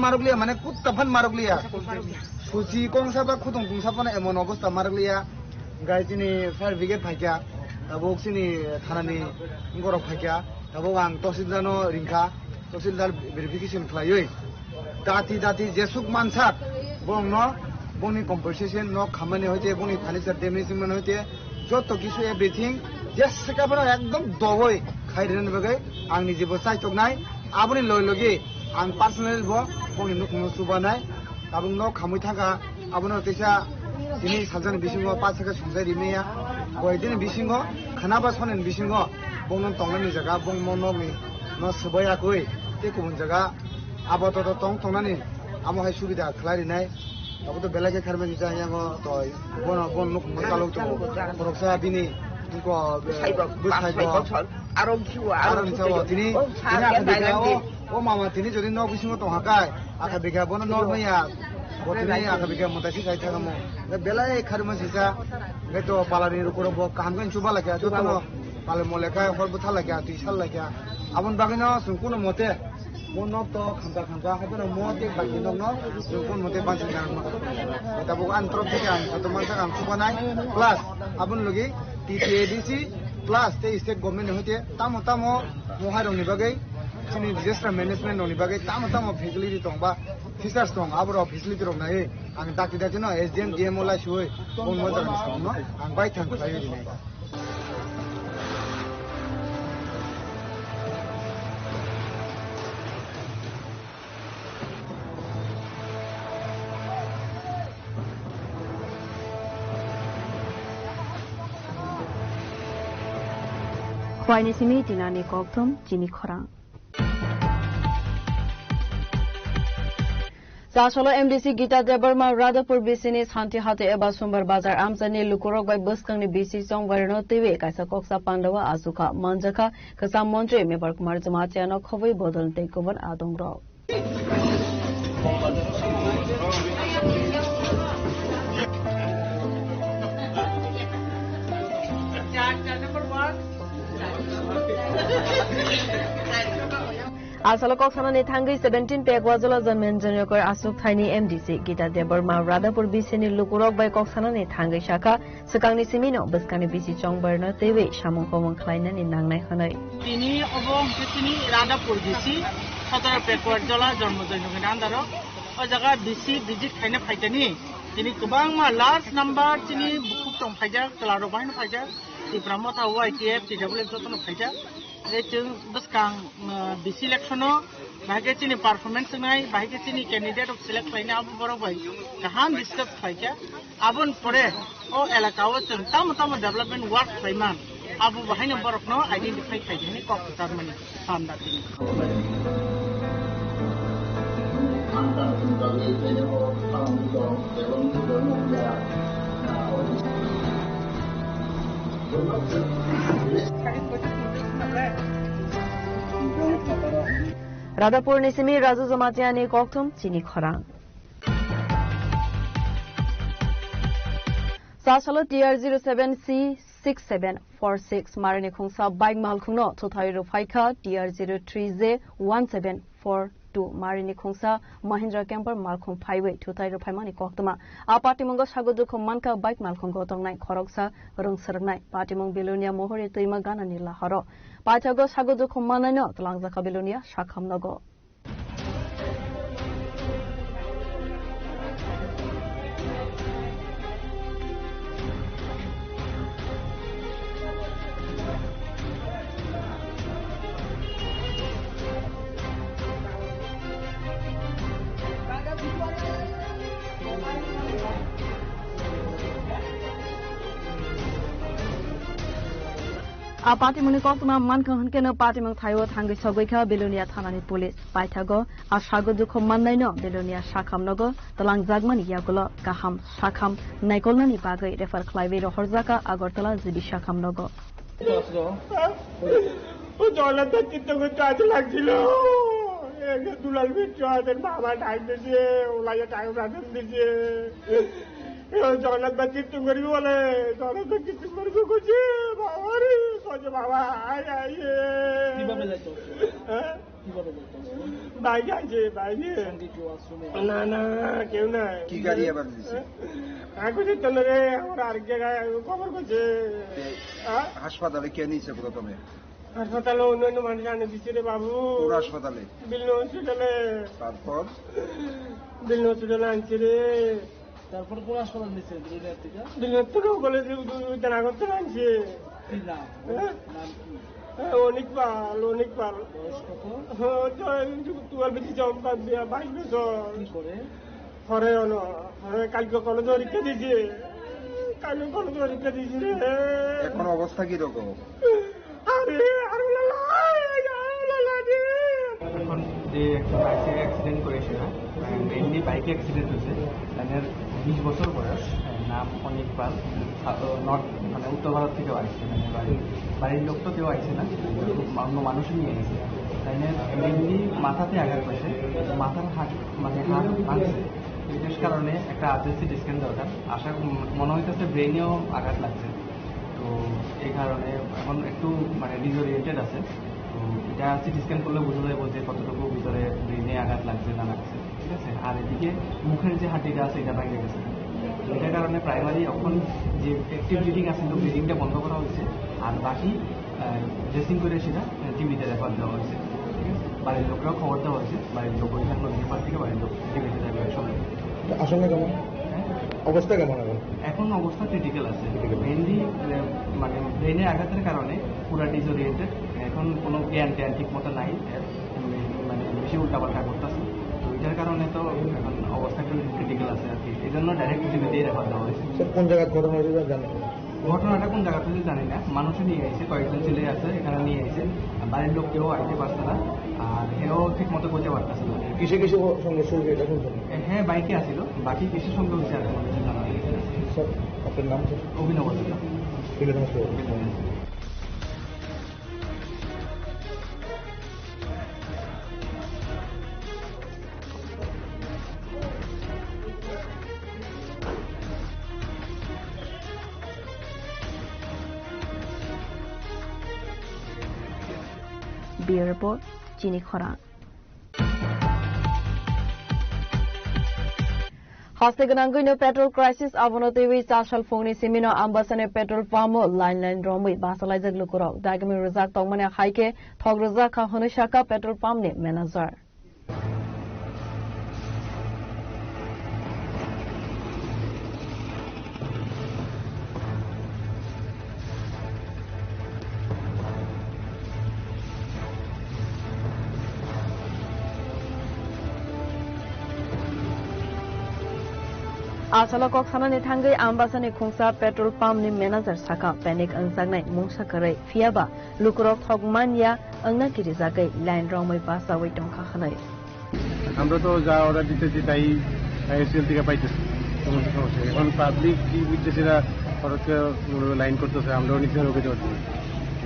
maruglia mane kutta phan maruglia suci kongsa ba khudong kongsa pa na emon obosta maruglia gai jini fire brigade phaikya tabu sini thanani ngoro phaikya tabu ang tosidano ringkha tosidar verification khlaioi दाती जेसुक मानसाक बंग न बंगनि compensation न खामानि होते बंगनि furniture damaging मन होते जत किसु everything जेसका पर एकदम दवय खाइरेन बगै आंनि जेबो साइटकनाय आबनि लयलगि आं पर्सनल बो बंगनि नुखनो सुबानाय आबुं न खामै थाका आबनो तेसा दिनै सालजानि बिसिंग पासका संजाय रिमेया गयदिन बिसिंग खानाबा सनेन बिसिंग बंगन तंगनि जागा बंग मननि न सबायाखै ते गुबुन जागा आबाद तंग तंगनानि आमो हाय सुबिदा खलारिनाय अब तो बेलागे खारमे जा यांगो तो बन नुक मतालो तो बरकसा दिनि इनको बुसाइबो आरो खिवा दिनि ओ मामा दिनि जदि न बिसिङो तो हाकाय आखा बेगा बन नरमया बतिनि आखा बेगा मतासि खाइ थागामो बेलागे खारमे जा गे तो पालानि रुकरो ब कामगन सुबा लागा तो पाले मलेका हरबो थालागा तिसाल लागा आबन बागिनो सुकुनो मते monok to khangka habana mote bagi nongno jukun mote bansi nang tabu an trop theke an to man sa am subanai plus abun logi TTADC plus তে স্টেট গভর্नमेंट হইতে তামো তামো মহাই রংनि बागै जोंनि डिजास्टार मेनेजमेंट रंनि बागै तामो तामो फेसिलिटी दं बा टीचार्स दं आबरो facility रं नायै आं दाखि दाखिनो एसडीएम डीएमओ ला सुय बन मोजां सामनो आं बाय थांखायो दिनै Khwaini simi dinani kokthum chini khorang. Zasolo MDC Gita Debarma Radhapur Bisini Santi Hate Eba Sumbar Bazar Amzani Lukurok by Buskangni BC Song Varno TV Kaisa Koksa Pandawa Azuka Manjaka Kasam Montre Mebar Kumar Jamatiano Khovai Bodol Takeover Adong Rao. Asalo Koksana ni thangi 17 pek wajula janmen janokor asuk thaini MDC Gita Debarma Radhapur Bisini Lukurok by Koksana ni thangi shaka sakangni simino baskani BC Chongbarna TV Shamong Komong Khlaina ni nangnai khanai তিনি অবং তিনি Radhapur BC 17 pek wajula janmen janokor andaro o jaga BC visit khaina phaitani তিনি kubang ma large number তিনি bukuk tong phaija klaro bahin phaija ti brahmata YTF TWF jotono phaija Rachel Baskang BC electiono bahage chini performance ngai bahage chini candidate of select laina abu boro bai kaham discuss khaika abon pore o elaka o tam tam development work khaiman abu bahine borok no identify khaika ni kok tarmani samda tini Radhapur Nisimi Razu Zamatiani Kokthum Chini Khorang. Sasalo TR07C6746 Marini Khungsa Bike Malkhungno Thothairo Phaika TR03J1742 Marini Khungsa Mahindra Camper Malkhung Highway Thothairo Phaimani Koktama A Patimongo Sagodu Khomanka Bike Malkhung Gotongnai Khoroksa Rungsarnai Patimong Belonia Mohori Tuima Gana Nila Haro Paitago Sagodu Khomanano Tlangjaka Belonia Shakhamnogo A Patimoni Koktama Mankang Keno Patimong Taiwo Tangi Sogoika Belonia Tanani Police Paitago A Shagodu Khomannaino Belonia Shakhamnogo Talang Jagmani Yagulo Kaham Shakham Naikolnani Bagai Refer Clive Horzaka Agortala Zibi Shakhamnogo ও জলাতে চিত্তকে কাজ লাগছিল একে দুলাল বিচ্ছু আছেন বাবা time দিয়েছে ওলাইয়া time রাখেন দিয়েছে জগন্নাথ বা চিত্ত করি বলে জগন্নাথ চিত্ত করবো করছে বাবা রে কছে বাবা আয় আইয়ে বাইকে আছে বাইকে না না কেউ না কি গাড়ি আবার দিছে এখন চলে রে আমার আরেক জায়গায় খবর করছে হাসপাতালে কে নিয়েছে প্রথমে হাসপাতালে অন্যান্য মানুষ আনে দিচ্ছে রে বাবু হাসপাতালে বিল্লু হসপিটালে তারপর বিল্লু হসপিটালে আনছে রে তারপর কোন হাসপাতাল নিচ্ছে বিল্লু থেকে কলেজে জানাগর থেকে আনছে অনেক পাল অনেক পাল তোমার বেশি জম্পা 22 বছর হরে কালকে কলেজ পরীক্ষা দিয়েছে কালকে কলেজ পরীক্ষা দিয়েছে এখন অবস্থা কি রকম এখন যে একটা বাইকে অ্যাক্সিডেন্ট করেছিল মেইনলি বাইকে অ্যাক্সিডেন্ট হয়েছে তাদের 20 বছর বয়স নাম অনেক পাল নর্থ মানে উত্তর ভারত থেকেও আসছে মানে বাড়ির লোক তো কেউ আসছে না অন্য মানুষই নিয়ে গেছে তাই মেইনলি মাথাতে আঘাত পেয়েছে মাথার হাত মানে হাত ভাঙছে এটার কারণে একটা সিটি স্ক্যান দরকার আশা মনে হইতেছে ব্রেনেও আঘাত লাগছে তো এই কারণে এখন একটু মানে ডিসওরিয়েন্টেড আছে তো এটা সিটি স্ক্যান করলে বোঝা যায় বলতে কতটুকু ভিতরে ব্রেনে আঘাত লাগছে না লাগছে ঠিক আছে আর এদিকে মুখের যে হাঁটিটা আছে এটা ভেঙে গেছে এটার কারণে প্রাইমারি এখন যে অ্যাক্টিভ ব্লিডিং আছে ব্লিডিংটা বন্ধ করা হয়েছে আর বাকি ড্রেসিং করে সেটা টিভিতে রেফার দেওয়া হয়েছে। ঠিক আছে, বাড়ির লোকরাও খবর দেওয়া হয়েছে, বাড়ির লোক ওইখানে রেফার থেকে বাড়ির লোক টিভিতে রেফার সঙ্গে। আসলে কেমন অবস্থা কেমন এখন অবস্থা ক্রিটিক্যাল আছে, মেইনলি মানে ব্রেনের আঘাতের কারণে পুরা ডিসওরিয়েন্টেড, এখন কোনো জ্ঞান ট্যান ঠিক মতো নাই, মানে বেশি উল্টাপাল্টা করতেছে, তো এটার কারণে তো এখন অবস্থা একটু ক্রিটিক্যাল আছে আর কি, এই জন্য ডাইরেক্ট টিভিতেই রেফার দেওয়া হয়েছে। কোন জায়গায় ঘটনা হয়েছে জানেন? ঘটনাটা কোন জায়গা থেকে জানি না, মানুষও নিয়ে আইছে, কয়েকজন ছেলে আছে এখানে নিয়ে আইছে, বাড়ির লোক কেউ আইতে পারছে না আর এও ঠিক মতো করতে পারতেছে না। কিসে কিসে সঙ্গে শুরু এটা শুনছেন? হ্যাঁ বাইকে আসিল, বাকি কিসের সঙ্গে হয়েছে আর কোনো কিছু জানা নেই। আপনার নাম? অভিনব। Bureau Report, Chini Khorang. Haste ganangino petrol crisis abonotewi sashal phone simino ambasane petrol pump line romwi basalai jaglu korok dagami rizak tongmane haike thog rizak kha honishaka petrol pump ne manager Asala kok sana ni thangai ambasane khungsa petrol pump ni manager saka panic angsangnai mungsa karai fiaba lukrok thogmania angna kiri jagai line romoi pasa wai tongkha khanai আমরা তো যা order দিতেছি তাই ISL থেকে পাইতেছি, সমস্যা এখন public কি বুঝতেছে না, খরচকে লাইন করতেছে, আমরাও নিচে রোগে যাচ্ছি।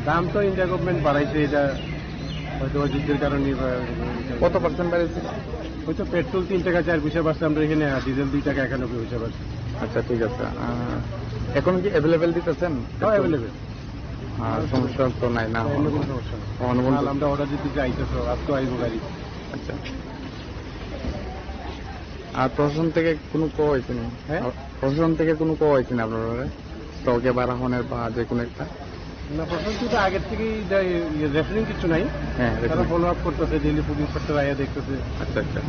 দাম তো ইন্ডিয়া গভর্নমেন্ট বাড়াইছে, এটা হয়তো যুদ্ধের কারণে। কত পার্সেন্ট বাড়িয়েছে? হয়তো পেট্রোল 3 টাকা 4 পয়সা বাড়ছে, আমরা এখানে ডিজেল 2 টাকা 91 পয়সা বাড়ছে। আচ্ছা ঠিক আছে, এখন কি অ্যাভেলেবেল দিতেছেন? অ্যাভেলেবেল, আর সমস্যা তো নাই না? অন্য কোনো সমস্যা নেই, আমরা অর্ডার দিতে চাইতেছো, আজ তো আইবো গাড়ি। আচ্ছা, আর প্রশাসন থেকে কোনো কো হয়েছে না? প্রশাসন থেকে কোনো কো হয়েছে না আপনার স্টকে বাড়ানোর বা যে কোনো একটা? না, প্রশাসন তো আগের থেকেই রেফারিং কিছু নাই, তারা ফলো আপ করতেছে, ডেইলি ফুড ইন্সপেক্টর আয়া দেখতেছে। আচ্ছা আচ্ছা,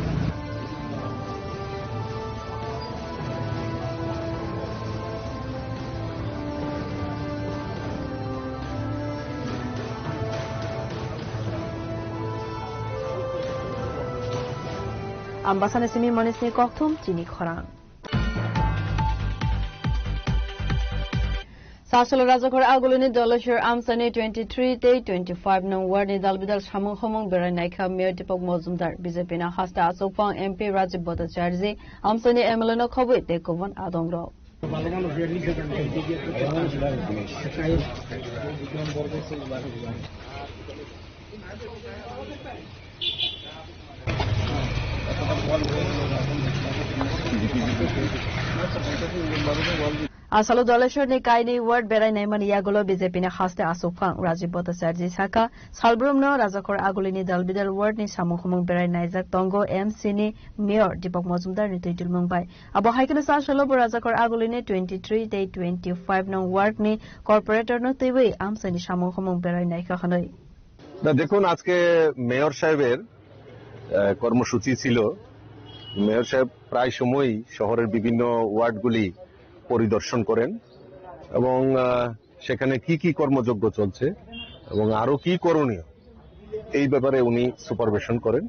Ambasane simi monisni kokthum Chini Khorang. Sashal Rajakor Agulini Dolashur Amsani 23 Day 25 nong ward ni dalbidal samung homong berai naikha Mayor Deepak Mozumdar BJP na hasta Asopang MP Rajib Bhattacharjee Amsani MLA no khoboi Dekovan Adongro Asalo Dolashur ni kaini ward berai naiman yagulo BJP na haste Asopang Rajib Bhattacharjee saka Salbrum no Rajakor Agulini dalbidal ward ni samung homong berai naijak tongo MC ni Mayor Deepak Mozumdar ni tuitul mungbai abo haikena Sashalo Rajakor Agulini 23 Day 25 nong ward ni corporator no tuiwi amsani samung homong berai naikha khanai না দেখুন, আজকে mayor সাহেবের কর্মসূচি ছিল। Mayor সাহেব প্রায় সময়ই শহরের বিভিন্ন ওয়ার্ডগুলি পরিদর্শন করেন এবং সেখানে কি কি কর্মযজ্ঞ চলছে এবং আরো কি করণীয় এই ব্যাপারে উনি সুপারভিশন করেন।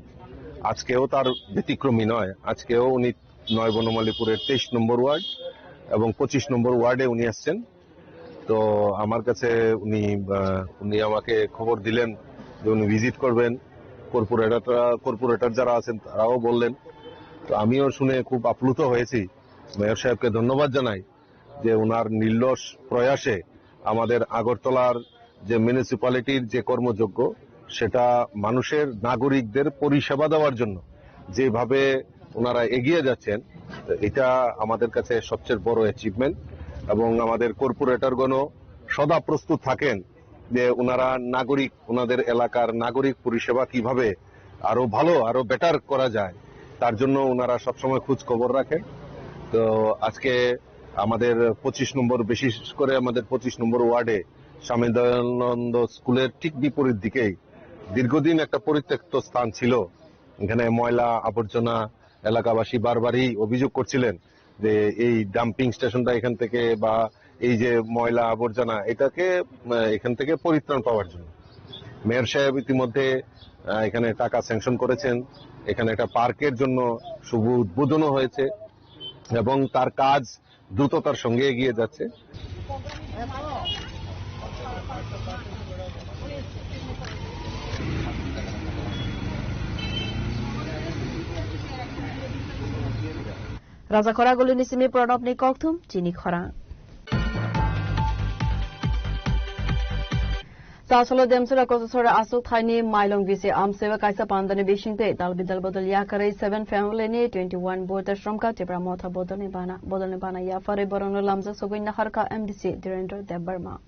আজকেও তার ব্যতিক্রমী নয়, আজকেও উনি 9 বনমালীপুরের 23 নম্বর ওয়ার্ড এবং 25 নম্বর ওয়ার্ডে উনি আসছেন। তো আমার কাছে উনি আমাকে খবর দিলেন যে উনি ভিজিট করবেন, কর্পোরেটর যারা আছেন তারাও বললেন। তো আমিও শুনে খুব আপ্লুত হয়েছি। মেয়র সাহেবকে ধন্যবাদ জানাই যে ওনার নির্লস প্রয়াসে আমাদের আগরতলার যে মিউনিসিপ্যালিটির যে কর্মযজ্ঞ সেটা মানুষের নাগরিকদের পরিষেবা দেওয়ার জন্য যেভাবে ওনারা এগিয়ে যাচ্ছেন, এটা আমাদের কাছে সবচেয়ে বড় অ্যাচিভমেন্ট। এবং আমাদের কর্পোরেটরগণও সদা প্রস্তুত থাকেন যে ওনারা ওনাদের এলাকার নাগরিক পরিষেবা কিভাবে আরো ভালো আরো বেটার করা যায় তার জন্য ওনারা সবসময় খোঁজ খবর রাখেন। তো আজকে আমাদের 25 নম্বর, বিশেষ করে আমাদের 25 নম্বর ওয়ার্ডে স্বামী দয়ানন্দ স্কুলের ঠিক বিপরীত দিকেই দীর্ঘদিন একটা পরিত্যক্ত স্থান ছিল। এখানে ময়লা আবর্জনা, এলাকাবাসী বারবারই অভিযোগ করছিলেন যে এই ডাম্পিং স্টেশনটা এখান থেকে বা এই যে ময়লা আবর্জনা এটাকে এখান থেকে পরিত্রাণ পাওয়ার জন্য মেয়র সাহেব ইতিমধ্যে এখানে টাকা স্যাংশন করেছেন। এখানে একটা পার্কের জন্য শুভ উদ্বোধনও হয়েছে এবং তার কাজ দ্রুততার সঙ্গে এগিয়ে যাচ্ছে। Rajakora Golini Simi Prodop Nikoktum, Chini Khora. Tasolo Demsura Kosora Asuk Tiny, Milong Visi, Amseva Kaisa Pandani Bishinte, Dalbidal Bodol Yakare, 7 family, 21 borders from Katibra Mota Bodonibana Yafare Borono Lamza Sogina Harka MDC, Director Debarma.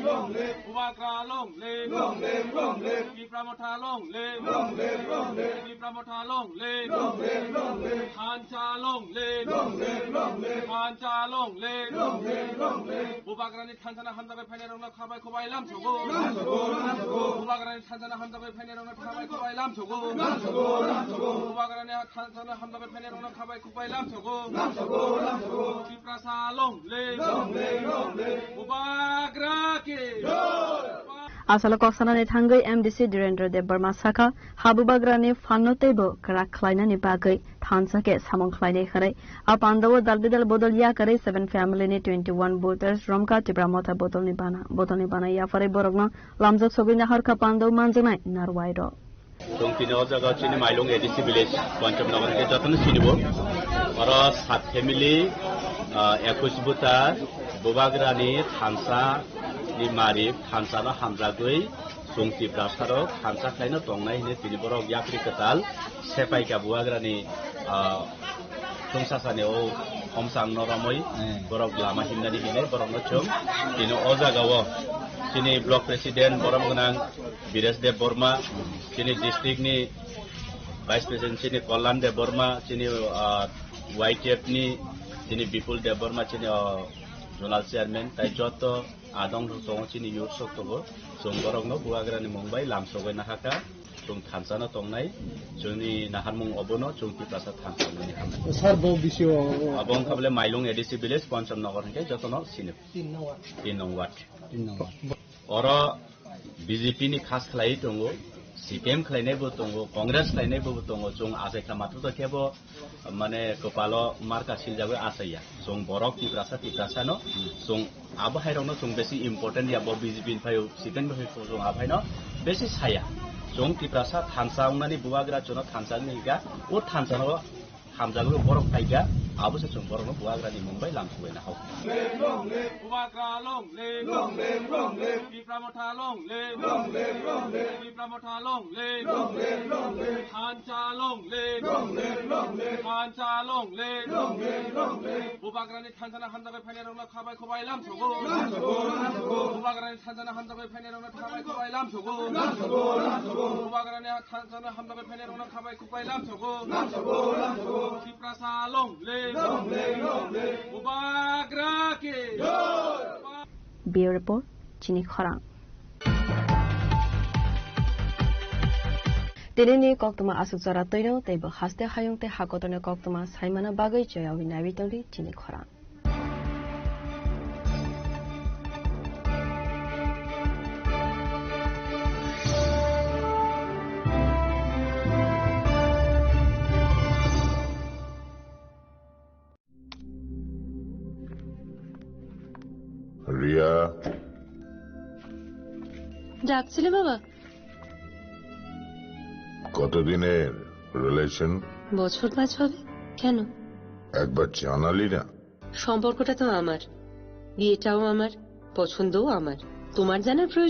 Long live, Ubakra long live, long live, long live, Kipramota long live, long live, long live, Kipramota long live, long live, long live, Hancha long live, long live, long live, Hancha long live, long live, long live, Ubakrani Tanzana Handabe Panerona Kabai Kobai Lam Chogo, Ubakrani Tanzana Handabe Panerona Kabai Kobai Lam Chogo, Ubakrani Tanzana Handabe Panerona Kabai Kobai Lam Chogo, Kiprasa long live, long live, long live, Ubakra Asala Koksana Tangai MDC Director Debarma Saka, Habubagrani Fanotebo, Karaklaina Nibagai, Tansake, Samon Kleine Hare, Apandawa Dalbidal Bodol Yakare, 7 family, 21 voters, Romka, Tibramota, Botonibana, Yafare Borogno, Lamzak Sogina Harka Pando Manzana, Narwaido. Tino Zaga Chini Milong ADC village, Quantum Navan Jatan Sinibo, or 7 family, Ekusbuta, Bubagrani, Hansa, Marif, Hansana Hamzagui, Sungti Brasaro, Hansa Kleiner Tonga, Tiniboro Yakri Katal, Sepai Kabuagrani, Tungsasane, Homsang Noramoi, Borok Lama Himnadi Hine, Boronochum, Tino Ozagawa, Chini Block President, Boromonang, Bires de Burma, Chini District ni Vice President Chini Kolan de Burma, Chini YTF ni, Chini Bipul de Burma, Chini Zonal Chairman, Taijoto, Adong Song Chini Youth Sokobo, Song Borogno, Buagrani Mumbai, Lamsoga Nahaka, Song Tansana Tongnai, Juni Nahamung Obono, Chunki Prasa Tansana. Sarbo Bisho Abong Kable Milong ADC village, Poncham Navarke, Jotono, Sinip. Tinong Oro BJP ni Khas Klai Tongo, CPM Klainebu Tongo, Congress Klainebu Tongo, Jung Aseka Matuto Kebo, Mane Kopalo, Marka Siljawe Asaya, Song Borok, Tiprasano, Song Abahairono, Song Besi important Yabo BJP in Payo, Sikan Song Abaino, Besi Saya, Song Tiprasa, Hansa Unani Buagra, Jono Tanzania, or Tanzano, Hamzago Borok Taiga, Abu Song Borok Buagra in Mumbai, Lamsuena. Long live, Ubakra long live, long live, long live, Kipramota long live, long live, long live, Kipramota long live, long live, long live, Hancha long live, long live, long live, Hancha long live, long live, long live, Ubakrani Tanzana Handabe Panerona Kabai Kobai Lam Chogo, Ubakrani Tanzana Handabe Panerona Kabai Kobai Lam Chogo, Ubakrani Tanzana Handabe Panerona Kabai Kobai Lam Chogo, Kiprasa long live, long live, long live, Ubakra. Bureau Report, Chini Khora. Tinini Koktuma Asuzara Toino, Table Haste Hayung Te Hakotone Koktuma, Simona Bagay, Joyawi Navitoli, Chini Khora. Riya ডাকছিলে বাবা? কতদিনের relation? বছর 5 হবে। কেন? একবার জানালি না? সম্পর্কটা তো আমার, বিয়েটাও আমার, পছন্দও আমার, তোমার জানার প্রয়োজন